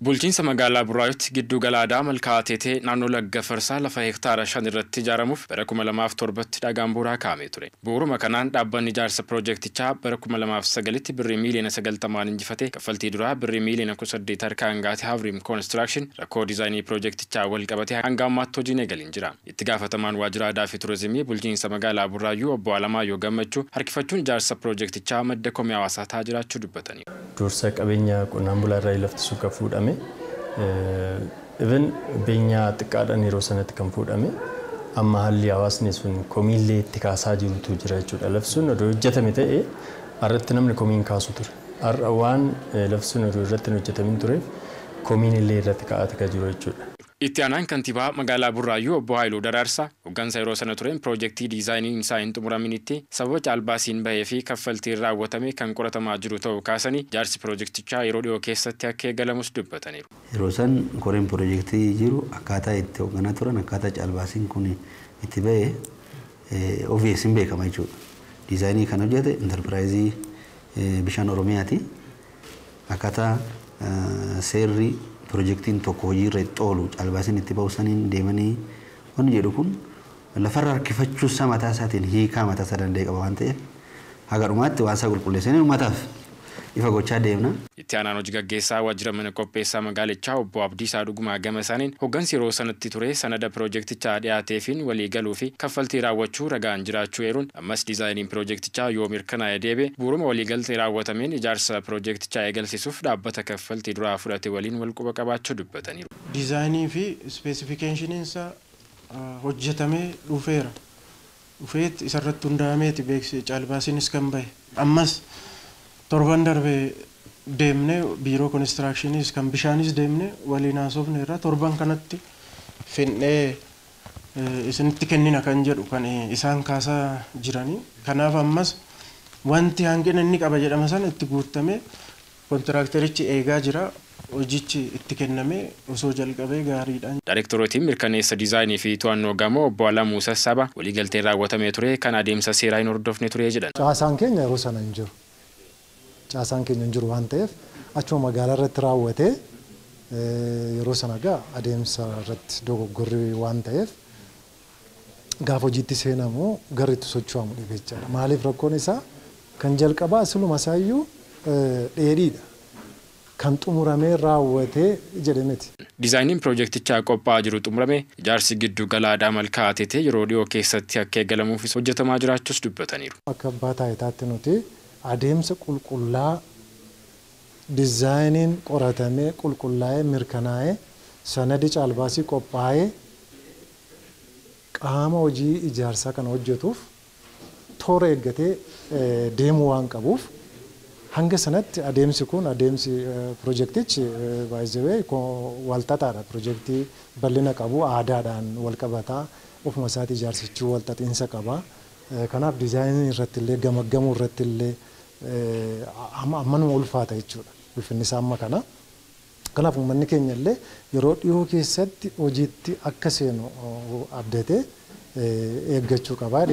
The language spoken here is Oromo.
Bulchiinsa magaalaa Burraayyuutti Giddugala Aadaa Malkaa Ateetee naannoo Lagga Farsaa lafa hektaara 5 irratti ijaaramuuf bara 2007tti dhagaan bu'uuraa kaa'amee ture. Bu'uuruma kanaan dhaabbanni ijaarsa piroojeektichaa bara 2009tti birrii miiliyoona 90 injifatee kaffaltii duraa birrii miiliyoona 18 harkaan gaate Havriim Construction rakkoo diizaayinii piroojeektichaa wal qabatee hanga ammaatti hojiin eegaleen jira. Itti gaafatamaan waajjira aadaa fi turizimii bulchiinsa magaalaa Burraayyuu obbo Alamaayyoo Gammachuu harkifachuun ijaarsa piroojeektichaa madda komii hawaasaa ta'aa jiraachuu dubbatanii. Dursa qabeenya qonnaan bulaa irraa lafti suuqa fuudhame. Even beenyaa xiqqaadhaan yeroo sanatti kan fuudhame amma haalli hawaasni sun komiillee itti kaasaa jirutu jira jechuudha. Lafti sun odoo hojjetame ta'ee irratti namni komiin kaasu ture. Har'a waan lafti sun odoo irratti hin hojjetamin tureef komiin illee irratti kaa'ataa jiru jechuudha. Itti aanaan kantiibaa magaalaa Burraayyuu obbo Haayiluu Daraarsaa hoggansa yeroo sana tureen piroojeektii diizaayinii isaa hin xumuraminitti sababa caalbaasiin bahee fi kaffaltiin raawwatame kan qoratamaa jiru ta'uu kaasanii ijaarsi piroojeektichaa yeroo dhiyoo keessatti akka eegalamus dubbataniiru. Yeroo san koreen piroojeektii jiru akkaataa itti hoogganaa turan akkaataa caalbaasiin kun itti bahee ofiis hin beekama jechuudha. Diizaayinii kan hojjete intarpiraayizii bishaan Oromiyaati. Akkaataa seerri Projektiin tokko hojiirra xoolu caalbaasiin itti ba'uusaniin deemanii wanni jedhu kun lafarra harkifachuus mataa isaatiin hiikaa mataa isaa danda'e qaba waan ta'eef haga dhumaatti waan isaa qulqulleessanii uummataaf ifa gochaa deemna. Itti aanaan hojii gaggeessaa waajjira mana qopheessaa magaalichaa obbo Abdiisaa Dhugumaa gama isaaniin hoggansi yeroo sanatti ture sanada piroojeektichaa dhiyaateefiin walii galuu fi kaffaltii raawwachuu ragaan jiraachuu eeruun ammas diizaayiniin piroojeektichaa yoo mirkanaa'e deebi'e bu'uuruma waliigaltee raawwatameen ijaarsa piroojeektichaa eegalsiisuuf dhaabbata kaffaltii duraa fudhate waliin wal quba qabaachuu dubbataniiru. Diizaayinii fi ispeesifikashiniinsa hojjetamee dhufeera. Dhufeet isarratti hundaa'ameeti beeksisa caalbaasiinis kan bahe. Ammas torban darbee deemne biiroo konistiraakshiniis kan bishaanis deemne waliin haasofne irraa torban kanatti finnee isinitti kennina kan jedhu kan isaan kaasaa jiranii. Kanaaf ammas wanti hangina inni qaba jedhama sana itti guutamee kontiraakterichi eegaa jira. Hojichi itti kenname osoo jalqabee gaariidhaan. Daayireektorootiin mirkaneessa diizaayinii fi to'annoo gamoo obbo Alamuu Sassaba waliigalteen raawwatamee ture kan adeemsa seeraa hin hordofne ture jedhan. Caasaan keenya yeroo sana hin jiru. Caasaan keenya hin jiru waan ta'eef achuma magaalaa irratti raawwatee yeroo sana gaa adeemsa irratti dogoggorri waan ta'eef gaafa hojiitti seenamu garri itti socho'amu dhibeechaadha. Maaliif rakkoon isaa kan jalqabaa siluma isaayyuu dheeriidha. Kan xumuramee raawwatee jedhameti. Diizaayiniin piroojeektichaa qophaa'aa jiru xumurame ijaarsi Giddugala Aadaa Malkaa Ateetee yeroo dhiyoo keessatti akka eegalamuufis hojjetamaa jiraachuus dubbataniiru. Akka abbaa taayitaatti nuti adeemsa qulqullaa diizaayiniin qoratamee qulqullaa'ee mirkanaa'ee sanadi caalbaasii qophaa'ee qaama hojii ijaarsaa kana hojjetuuf toora eeggatee deemuu waan qabuuf hanga sanatti adeemsi kun adeemsi piroojeektichi baay'ee walxaxaadha. Piroojeektii bal'ina qabu aadaadhaan wal qabataa ofuma isaati ijaarsichi walxaxiinsa qaba. Kanaaf diizaayinii irratti illee gamaggamuu irratti illee ammanuma ulfaata jechuudha. Ulfinni isaa amma kana. Kanaaf uummanni keenya illee yeroo dhiyoo keessatti hojiitti akka seenu abdatee eeggachuu qaba.